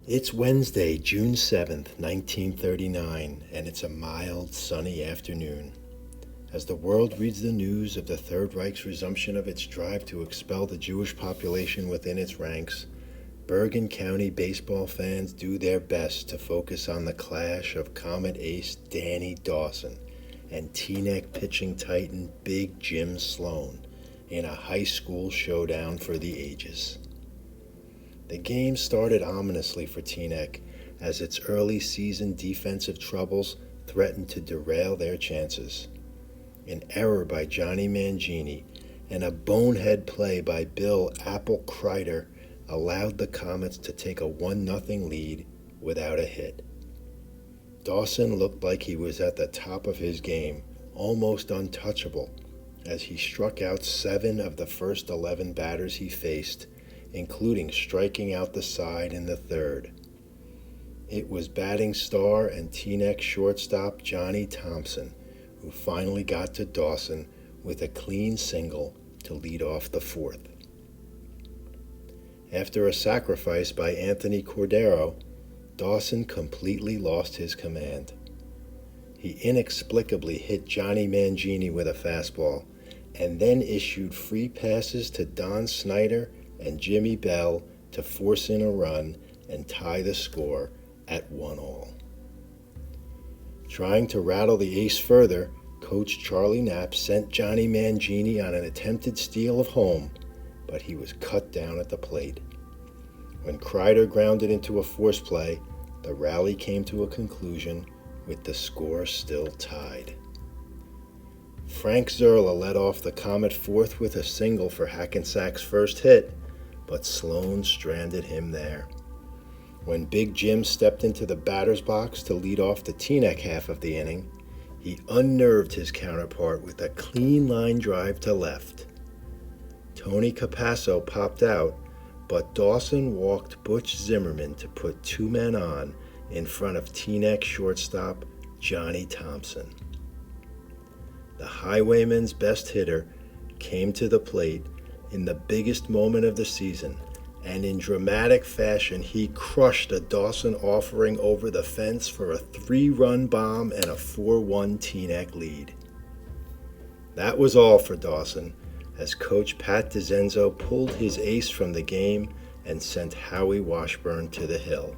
It's Wednesday, June 7th, 1939, and it's a mild, sunny afternoon. As the world reads the news of the Third Reich's resumption of its drive to expel the Jewish population within its ranks, Bergen County baseball fans do their best to focus on the clash of Comet ace Danny Dawson and Teaneck pitching titan Big Jim Sloan in a high school showdown for the ages. The game started ominously for Teaneck as its early season defensive troubles threatened to derail their chances. An error by Johnny Mangini and a bonehead play by Bill Apple Kreider allowed the Comets to take a 1-0 lead without a hit. Dawson looked like he was at the top of his game, almost untouchable, as he struck out 7 of the first 11 batters he faced, including striking out the side in the third. It was batting star and Teaneck shortstop Johnny Thompson who finally got to Dawson with a clean single to lead off the fourth. After a sacrifice by Anthony Cordero, Dawson completely lost his command. He inexplicably hit Johnny Mangini with a fastball and then issued free passes to Don Snyder and Jimmy Bell to force in a run and tie the score at 1-1. Trying to rattle the ace further, Coach Charlie Knapp sent Johnny Mangini on an attempted steal of home, but he was cut down at the plate. When Kreider grounded into a force play, the rally came to a conclusion with the score still tied. Frank Zerla led off the Comet fourth with a single for Hackensack's first hit, but Sloan stranded him there. When Big Jim stepped into the batter's box to lead off the Teaneck half of the inning, he unnerved his counterpart with a clean line drive to left. Tony Capasso popped out, but Dawson walked Butch Zimmerman to put 2 men on in front of Teaneck shortstop Johnny Thompson. The Highwaymen's best hitter came to the plate in the biggest moment of the season, and in dramatic fashion he crushed a Dawson offering over the fence for a 3-run bomb and a 4-1 Teaneck lead. That was all for Dawson, as Coach Pat DiZenzo pulled his ace from the game and sent Howie Washburn to the hill.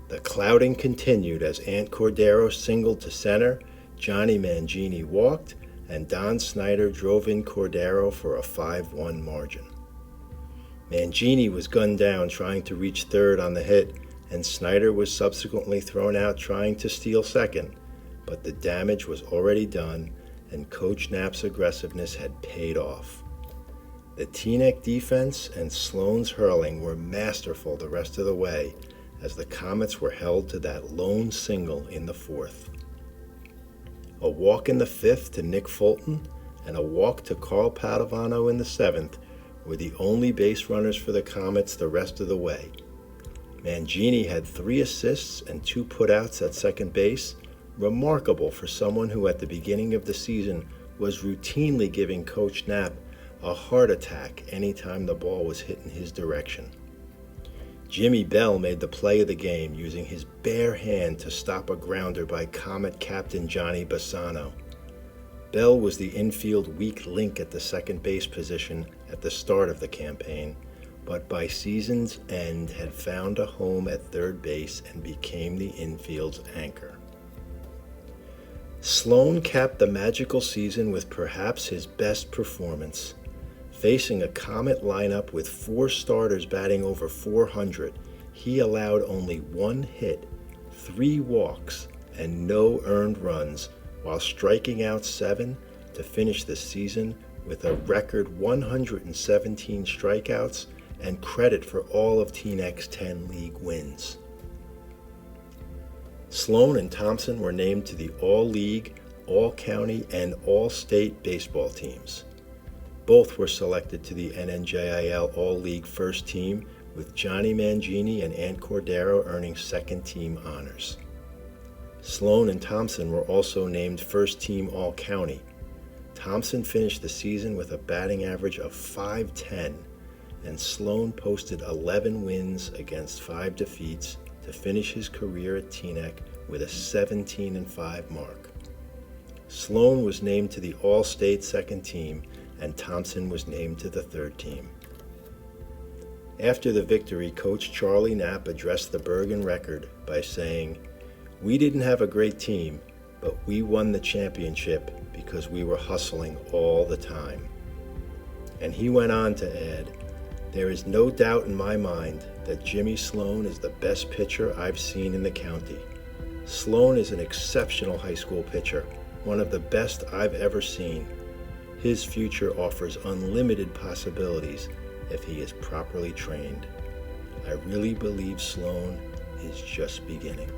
The clouding continued as Ant Cordero singled to center, Johnny Mangini walked, and Don Snyder drove in Cordero for a 5-1 margin. Mangini was gunned down trying to reach third on the hit, and Snyder was subsequently thrown out trying to steal second, but the damage was already done and Coach Knapp's aggressiveness had paid off. The Teaneck defense and Sloan's hurling were masterful the rest of the way as the Comets were held to that lone single in the fourth. A walk in the fifth to Nick Fulton and a walk to Carl Padovano in the seventh were the only base runners for the Comets the rest of the way. Mangini had 3 assists and 2 putouts at second base, remarkable for someone who at the beginning of the season was routinely giving Coach Knapp a heart attack anytime the ball was hit in his direction. Jimmy Bell made the play of the game using his bare hand to stop a grounder by Comet captain Johnny Bassano. Bell was the infield weak link at the second base position at the start of the campaign, but by season's end had found a home at third base and became the infield's anchor. Sloan capped the magical season with perhaps his best performance. Facing a Comet lineup with 4 starters batting over .400, he allowed only 1 hit, 3 walks, and no earned runs, while striking out 7 to finish the season with a record 117 strikeouts and credit for all of Teaneck's 10 league wins. Sloan and Thompson were named to the All-League, All-County, and All-State baseball teams. Both were selected to the NNJIL All-League First Team, with Johnny Mangini and Ant Cordero earning second-team honors. Sloan and Thompson were also named First-Team All-County. Thompson finished the season with a batting average of .510 and Sloan posted 11 wins against 5 defeats to finish his career at Teaneck with a 17-5 mark. Sloan was named to the All-State second team, and Thompson was named to the third team. After the victory, Coach Charlie Knapp addressed the Bergen record by saying, "We didn't have a great team, but we won the championship because we were hustling all the time." And he went on to add, "There is no doubt in my mind that Jimmy Sloan is the best pitcher I've seen in the county. Sloan is an exceptional high school pitcher, one of the best I've ever seen. His future offers unlimited possibilities if he is properly trained. I really believe Sloan is just beginning."